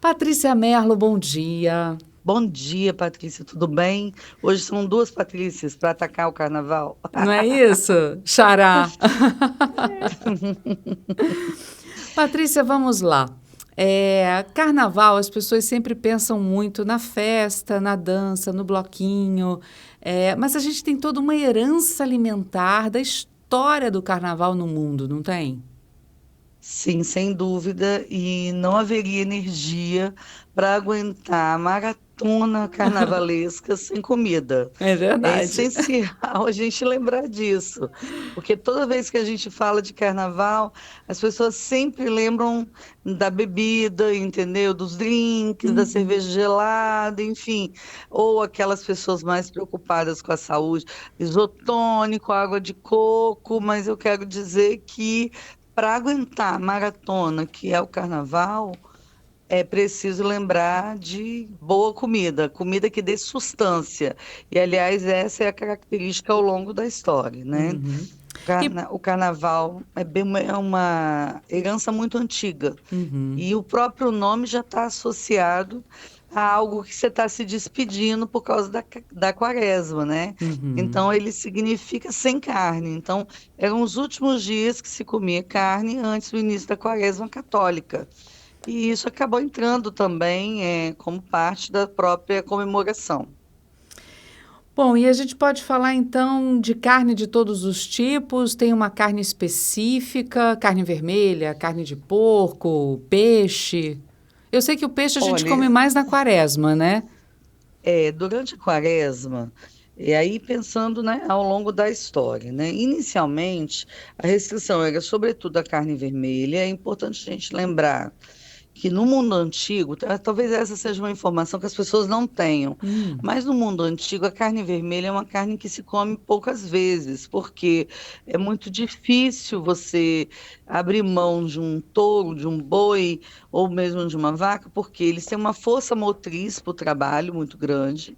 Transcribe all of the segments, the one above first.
Patrícia Merlo, bom dia. Bom dia, Patrícia, tudo bem? Hoje são duas Patrícias para atacar o carnaval. Não é isso? Xará. Patrícia, vamos lá. Carnaval, as pessoas sempre pensam muito na festa, na dança, no bloquinho, mas a gente tem toda uma herança alimentar da história do carnaval no mundo, não tem? Sim, sem dúvida, e não haveria energia para aguentar a maratona carnavalesca sem comida. É É verdade. essencial a gente lembrar disso, porque toda vez que a gente fala de carnaval, as pessoas sempre lembram da bebida, entendeu? Dos drinks, da Uhum. cerveja gelada, enfim, ou aquelas pessoas mais preocupadas com a saúde, isotônico, água de coco, mas eu quero dizer que para aguentar a maratona, que é o carnaval, é preciso lembrar de boa comida, comida que dê sustância. E, aliás, essa é a característica ao longo da história, né? Uhum. E, O carnaval é uma herança muito antiga. uhum, E o próprio nome já está associado a algo que você está se despedindo por causa da quaresma, né? uhum. Então, ele significa sem carne. Então, eram os últimos dias que se comia carne antes do início da quaresma católica. E isso acabou entrando também como parte da própria comemoração. Bom, e a gente pode falar então de carne de todos os tipos? Tem uma carne específica, carne vermelha, carne de porco, peixe? Eu sei que o peixe a gente come Olha, mais na quaresma, né? durante a quaresma, e aí pensando, né, ao longo da história, né, inicialmente a restrição era sobretudo a carne vermelha. É importante a gente lembrar que no mundo antigo, talvez essa seja uma informação que as pessoas não tenham, Hum. mas no mundo antigo a carne vermelha é uma carne que se come poucas vezes, porque é muito difícil você abrir mão de um touro, de um boi ou mesmo de uma vaca, porque eles têm uma força motriz para o trabalho muito grande.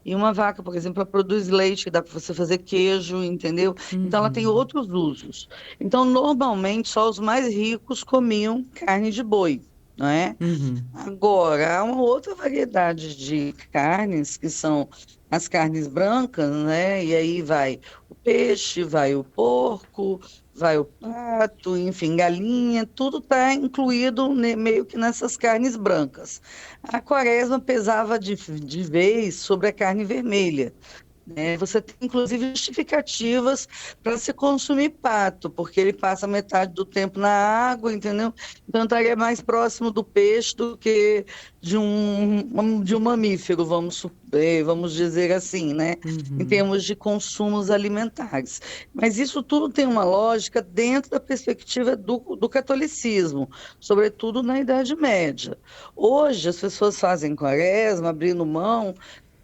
E uma vaca, por exemplo, ela produz leite, que dá para você fazer queijo, entendeu? Então ela tem Uhum. outros usos. Então, normalmente, só os mais ricos comiam carne de boi, não é? Uhum. Agora, há uma outra variedade de carnes, que são as carnes brancas, né? E aí vai o peixe, vai o porco, vai o pato, enfim, galinha, tudo está incluído meio que nessas carnes brancas. A quaresma pesava de vez sobre a carne vermelha, né? Você tem, inclusive, justificativas para se consumir pato, porque ele passa metade do tempo na água, entendeu? Então, estaria mais próximo do peixe do que de um mamífero, vamos dizer assim, né? Em Uhum. termos de consumos alimentares. Mas isso tudo tem uma lógica dentro da perspectiva do catolicismo, sobretudo na Idade Média. Hoje, as pessoas fazem quaresma, abrindo mão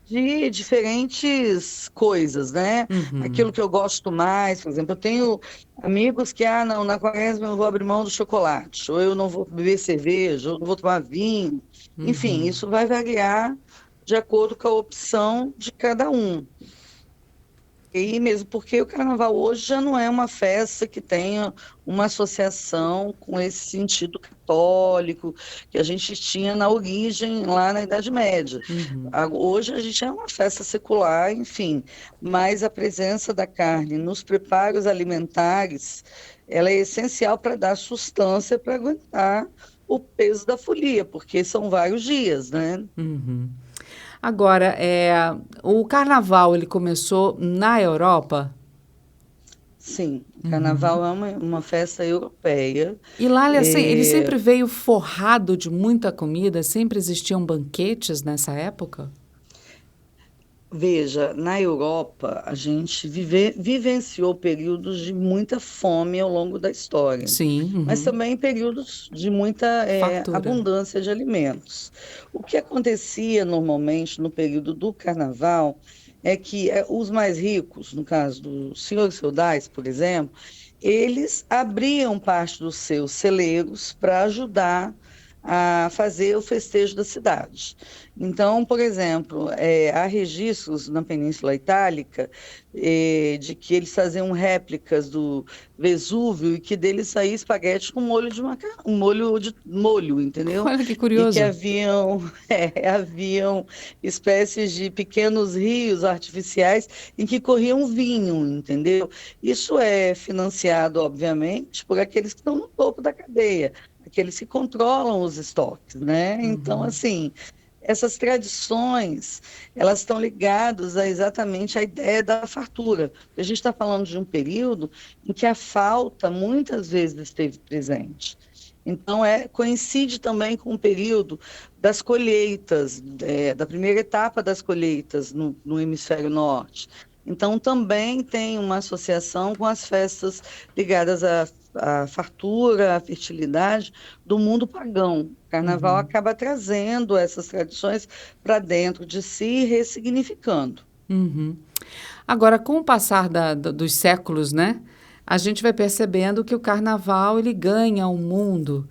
de diferentes coisas, né? Uhum. Aquilo que eu gosto mais, por exemplo, eu tenho amigos que, não, na quaresma eu não vou abrir mão do chocolate, ou eu não vou beber cerveja, ou não vou tomar vinho. Enfim, Uhum. isso vai variar de acordo com a opção de cada um. E mesmo porque o carnaval hoje já não é uma festa que tenha uma associação com esse sentido católico que a gente tinha na origem, lá na Idade Média. Uhum. Hoje a gente é uma festa secular, enfim, mas a presença da carne nos preparos alimentares, ela é essencial para dar sustância para aguentar o peso da folia, porque são vários dias, né? Uhum. Agora, o carnaval ele começou na Europa? Sim, o Uhum. carnaval é uma festa europeia. E lá ele É, sempre veio forrado de muita comida, sempre existiam banquetes nessa época? Veja, na Europa, a gente vivenciou períodos de muita fome ao longo da história, Sim, mas uhum. também períodos de muita Fartura. abundância de alimentos. O que acontecia normalmente no período do carnaval é que os mais ricos, no caso dos senhores feudais, por exemplo, eles abriam parte dos seus celeiros para ajudar a fazer o festejo da cidade. Então, por exemplo, há registros na Península Itálica de que eles faziam réplicas do Vesúvio e que dele saía espaguete com molho de um molho, entendeu? Olha que E que curioso. haviam espécies de pequenos rios artificiais em que corriam vinho, entendeu? Isso é financiado, obviamente, por aqueles que estão no topo da cadeia, aqueles que controlam os estoques, né? Então, Uhum. assim, essas tradições, elas estão ligadas exatamente à ideia da fartura. A gente está falando de um período em que a falta muitas vezes esteve presente. Então, coincide também com o período das colheitas, da primeira etapa das colheitas no hemisfério norte. Então, também tem uma associação com as festas ligadas à fartura, à fertilidade do mundo pagão. O carnaval Uhum. acaba trazendo essas tradições para dentro de si e ressignificando. Uhum. Agora, com o passar dos séculos, né, a gente vai percebendo que o carnaval ele ganha o mundo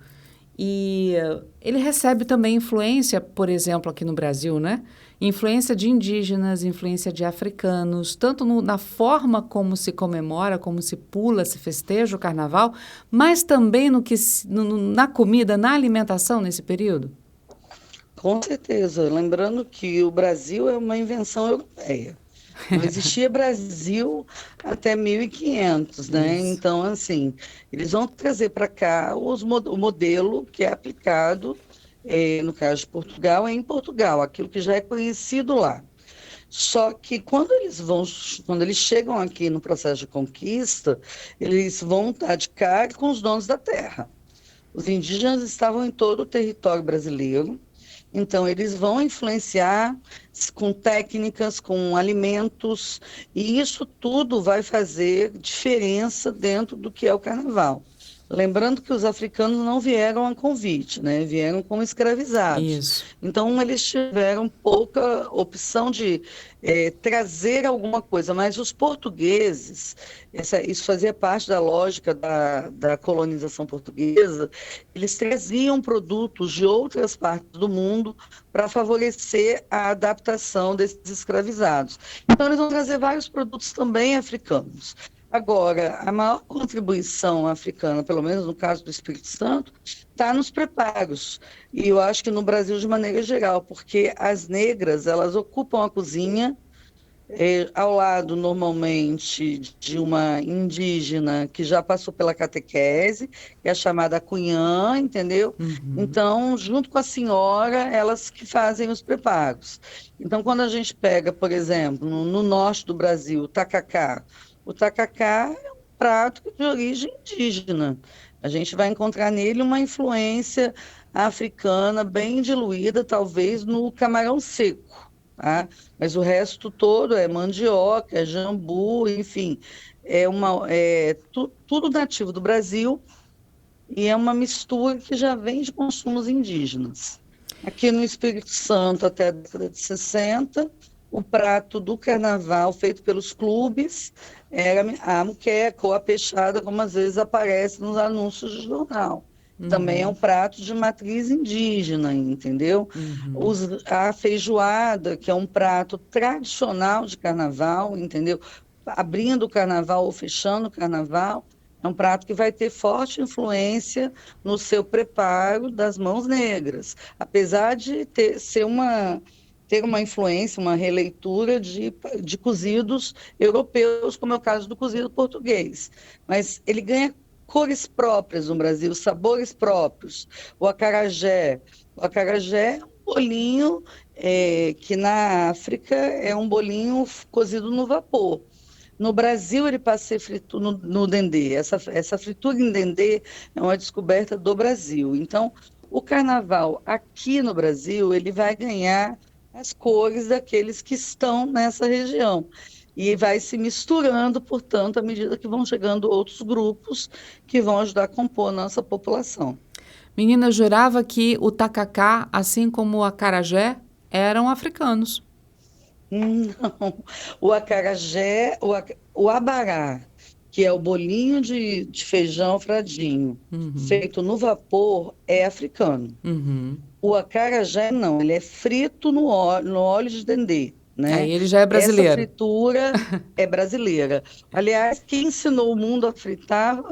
e ele recebe também influência, por exemplo, aqui no Brasil, né? Influência de indígenas, influência de africanos, tanto na forma como se comemora, como se pula, se festeja o carnaval, mas também na comida, na alimentação nesse período. Com certeza. Lembrando que o Brasil é uma invenção europeia. Não existia Brasil até 1500, né? Isso. Então, assim, eles vão trazer para cá o modelo que é aplicado, no caso de Portugal, é em Portugal, aquilo que já é conhecido lá. Só que quando eles chegam aqui no processo de conquista, eles vão estar de cara com os donos da terra. Os indígenas estavam em todo o território brasileiro, então eles vão influenciar com técnicas, com alimentos, e isso tudo vai fazer diferença dentro do que é o carnaval. Lembrando que os africanos não vieram a convite, né? Vieram como escravizados. Isso. Então, eles tiveram pouca opção de trazer alguma coisa, mas os portugueses, isso fazia parte da lógica da colonização portuguesa, eles traziam produtos de outras partes do mundo para favorecer a adaptação desses escravizados. Então, eles vão trazer vários produtos também africanos. Agora, a maior contribuição africana, pelo menos no caso do Espírito Santo, está nos preparos. E eu acho que no Brasil de maneira geral, porque as negras, elas ocupam a cozinha, ao lado, normalmente, de uma indígena que já passou pela catequese, que é a chamada cunhã, entendeu? Uhum. Então, junto com a senhora, elas que fazem os preparos. Então, quando a gente pega, por exemplo, no norte do Brasil, o tacacá é um prato de origem indígena. A gente vai encontrar nele uma influência africana bem diluída, talvez no camarão seco, tá? Mas o resto todo é mandioca, é jambu, enfim, tudo nativo do Brasil e é uma mistura que já vem de consumos indígenas. Aqui no Espírito Santo, até a década de 60, o prato do carnaval feito pelos clubes era a muqueca ou a peixada, como às vezes aparece nos anúncios de jornal. Também é um Uhum. prato de matriz indígena, entendeu? Uhum. A feijoada, que é um prato tradicional de carnaval, entendeu? Abrindo o carnaval ou fechando o carnaval, é um prato que vai ter forte influência no seu preparo das mãos negras, apesar de ter uma influência, uma releitura de cozidos europeus, como é o caso do cozido português. Mas ele ganha cores próprias no Brasil, sabores próprios. O acarajé é um bolinho que na África é um bolinho cozido no vapor. No Brasil, ele passa a ser frito no dendê. Essa fritura em dendê é uma descoberta do Brasil. Então, o carnaval aqui no Brasil, ele vai ganhar as cores daqueles que estão nessa região. E vai se misturando, portanto, à medida que vão chegando outros grupos que vão ajudar a compor a nossa população. Menina, eu jurava que o tacacá, assim como o acarajé, eram africanos. Não, o acarajé, o abará, que é o bolinho de feijão fradinho, Uhum. feito no vapor, é africano. Uhum. O acarajé não, ele é frito no óleo de dendê, Aí né? ele já é Essa brasileiro. fritura é brasileira. Aliás, quem ensinou o mundo a fritar,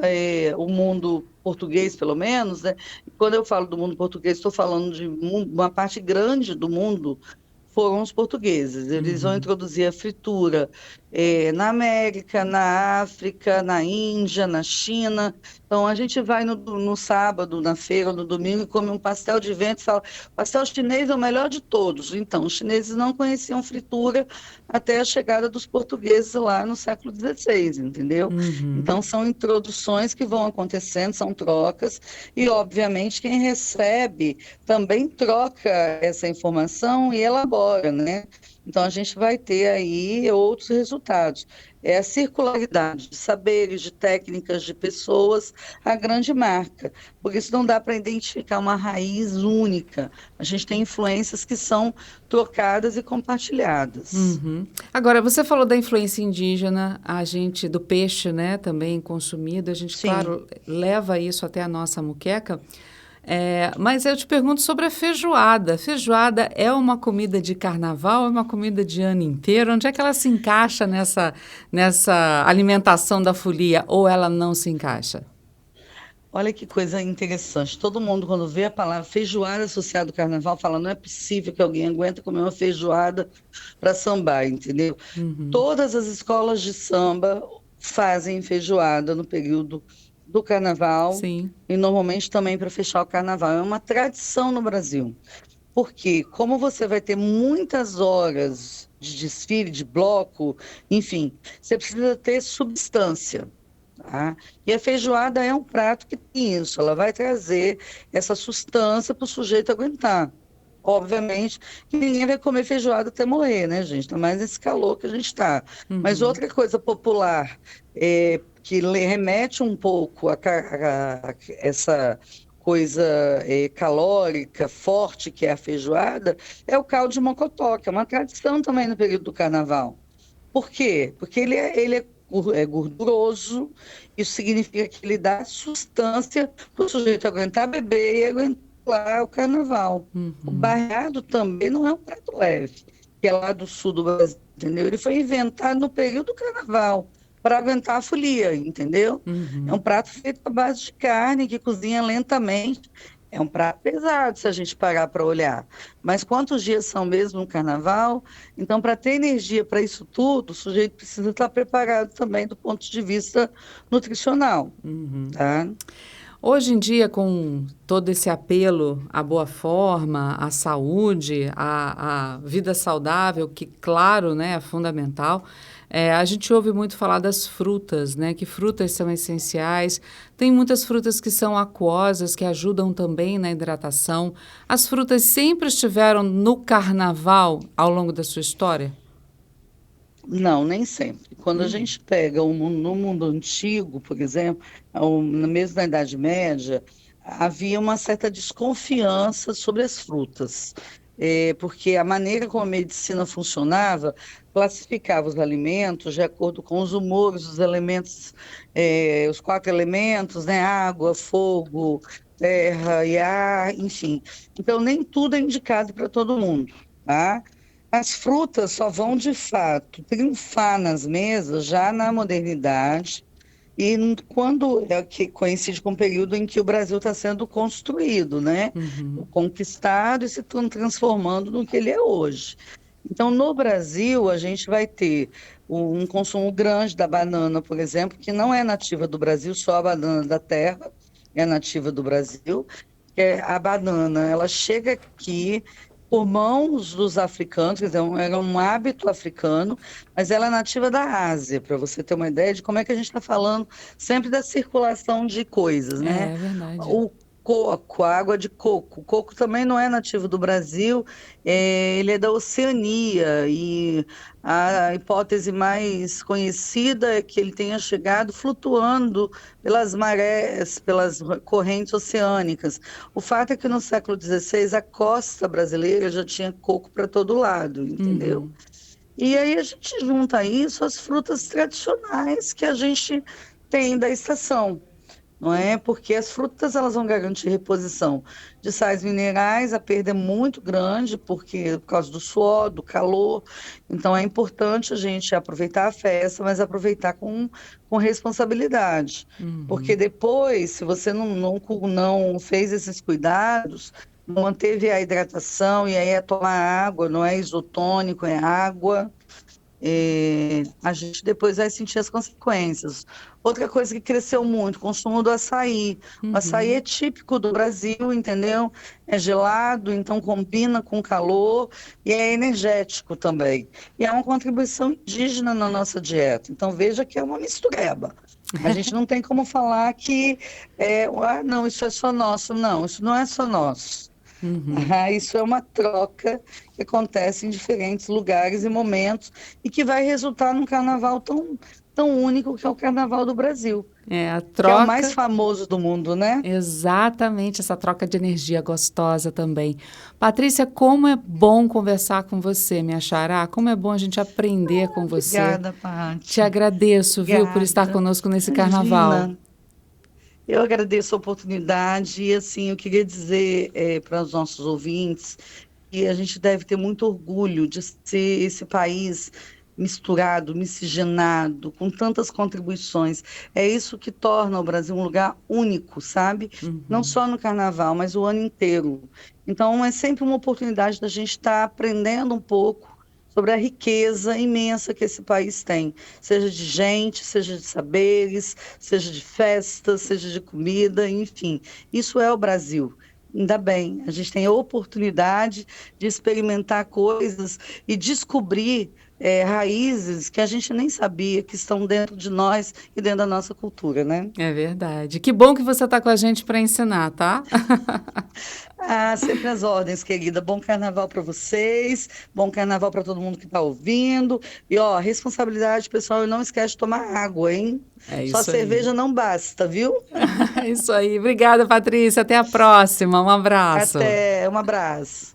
o mundo português, pelo menos, né? E quando eu falo do mundo português, estou falando de uma parte grande do mundo foram os portugueses. Eles vão Uhum. introduzir a fritura na América, na África, na Índia, na China. Então, a gente vai no sábado, na feira, no domingo, e come um pastel de vento e fala: pastel chinês é o melhor de todos. Então, os chineses não conheciam fritura até a chegada dos portugueses lá no século XVI, entendeu? Uhum. Então, são introduções que vão acontecendo, são trocas, e, obviamente, quem recebe também troca essa informação e elabora, né? Então, a gente vai ter aí outros resultados. É a circularidade de saberes, de técnicas, de pessoas, a grande marca. Por isso, não dá para identificar uma raiz única. A gente tem influências que são trocadas e compartilhadas. Uhum. Agora, você falou da influência indígena, a gente, do peixe, né, também consumido, a gente, Sim. claro, leva isso até a nossa moqueca. Mas eu te pergunto sobre a feijoada. Feijoada é uma comida de carnaval, é uma comida de ano inteiro? Onde é que ela se encaixa nessa alimentação da folia ou ela não se encaixa? Olha que coisa interessante. Todo mundo, quando vê a palavra feijoada associada ao carnaval, fala: não é possível que alguém aguenta comer uma feijoada para sambar, entendeu? Uhum. Todas as escolas de samba fazem feijoada no período do carnaval Sim. e normalmente também para fechar o carnaval. É uma tradição no Brasil. Porque, como você vai ter muitas horas de desfile, de bloco, enfim, você precisa ter substância. Tá? E a feijoada é um prato que tem isso, ela vai trazer essa sustância para o sujeito aguentar. Obviamente que ninguém vai comer feijoada até morrer, né, gente? Tá mais nesse calor que a gente está. Mas Uhum. outra coisa popular que remete um pouco essa coisa calórica, forte que é a feijoada, é o caldo de mocotó, que é uma tradição também no período do carnaval. Por quê? Porque ele é gorduroso, isso significa que ele dá sustância para o sujeito aguentar beber e aguentar o carnaval. O Uhum. baiado também não é um prato leve, que é lá do sul do Brasil, entendeu? Ele foi inventado no período do carnaval, para aguentar a folia, entendeu? É um Uhum. prato feito à base de carne, que cozinha lentamente. É um prato pesado se a gente parar para olhar. Mas quantos dias são mesmo no carnaval? Então, para ter energia para isso tudo, o sujeito precisa estar preparado também do ponto de vista nutricional, Uhum. tá? Hoje em dia, com todo esse apelo à boa forma, à saúde, à vida saudável, que, claro, né, é fundamental, a gente ouve muito falar das frutas, né, que frutas são essenciais. Tem muitas frutas que são aquosas, que ajudam também na hidratação. As frutas sempre estiveram no carnaval ao longo da sua história? Não, nem sempre. Quando a Hum. gente pega no mundo antigo, por exemplo, mesmo na Idade Média, havia uma certa desconfiança sobre as frutas, porque a maneira como a medicina funcionava classificava os alimentos de acordo com os humores, os elementos, os quatro elementos, né? Água, fogo, terra e ar, enfim. Então, nem tudo é indicado para todo mundo, tá? As frutas só vão, de fato, triunfar nas mesas já na modernidade e quando é que coincide com o período em que o Brasil está sendo construído, né? Uhum. Conquistado e se transformando no que ele é hoje. Então, no Brasil, a gente vai ter um consumo grande da banana, por exemplo, que não é nativa do Brasil, só a banana da terra é nativa do Brasil, que é a banana. Ela chega aqui por mãos dos africanos, quer dizer, era um hábito africano, mas ela é nativa da Ásia, para você ter uma ideia de como é que a gente está falando sempre da circulação de coisas, né? É verdade. O coco, a água de coco. O coco também não é nativo do Brasil, ele é da Oceania, e a hipótese mais conhecida é que ele tenha chegado flutuando pelas marés, pelas correntes oceânicas. O fato é que no século XVI a costa brasileira já tinha coco para todo lado, entendeu? Uhum. E aí a gente junta a isso às frutas tradicionais que a gente tem da estação, não é? Porque as frutas elas vão garantir reposição de sais minerais, a perda é muito grande por causa do suor, do calor. Então é importante a gente aproveitar a festa, mas aproveitar com responsabilidade. Porque Uhum. depois, se você não fez esses cuidados, não manteve a hidratação, e aí é tomar água, não é isotônico, é água, a gente depois vai sentir as consequências. Outra coisa que cresceu muito, o consumo do açaí. O açaí é Uhum. típico do Brasil, entendeu? É gelado, então combina com calor e é energético também. E é uma contribuição indígena na nossa dieta. Então veja que é uma mistureba. A gente não tem como falar que não, isso é só nosso. Não, isso não é só nosso. Uhum. Isso é uma troca que acontece em diferentes lugares e momentos e que vai resultar num carnaval tão único que é o Carnaval do Brasil, É a que é o mais troca. famoso do mundo, né? Exatamente, essa troca de energia gostosa também. Patrícia, como é bom conversar com você, minha xará. Como é bom a gente aprender com você. Obrigada, Te Paty. agradeço, viu, por estar Obrigada. conosco nesse carnaval. Imagina. Eu agradeço a oportunidade e, assim, eu queria dizer para os nossos ouvintes que a gente deve ter muito orgulho de ser esse país misturado, miscigenado, com tantas contribuições. É isso que torna o Brasil um lugar único, sabe? Não Uhum. só no carnaval, mas o ano inteiro. Então, é sempre uma oportunidade da gente estar aprendendo um pouco sobre a riqueza imensa que esse país tem, seja de gente, seja de saberes, seja de festas, seja de comida, enfim. Isso é o Brasil. Ainda bem, a gente tem a oportunidade de experimentar coisas e descobrir raízes que a gente nem sabia que estão dentro de nós e dentro da nossa cultura, né? É verdade. Que bom que você está com a gente para ensinar, tá? Sempre as ordens, querida. Bom carnaval para vocês, bom carnaval para todo mundo que está ouvindo. E, ó, responsabilidade, pessoal, e não esquece de tomar água, hein? É Só isso aí. cerveja não basta, viu? É isso aí. Obrigada, Patrícia. Até a próxima. Um abraço. Até, um abraço.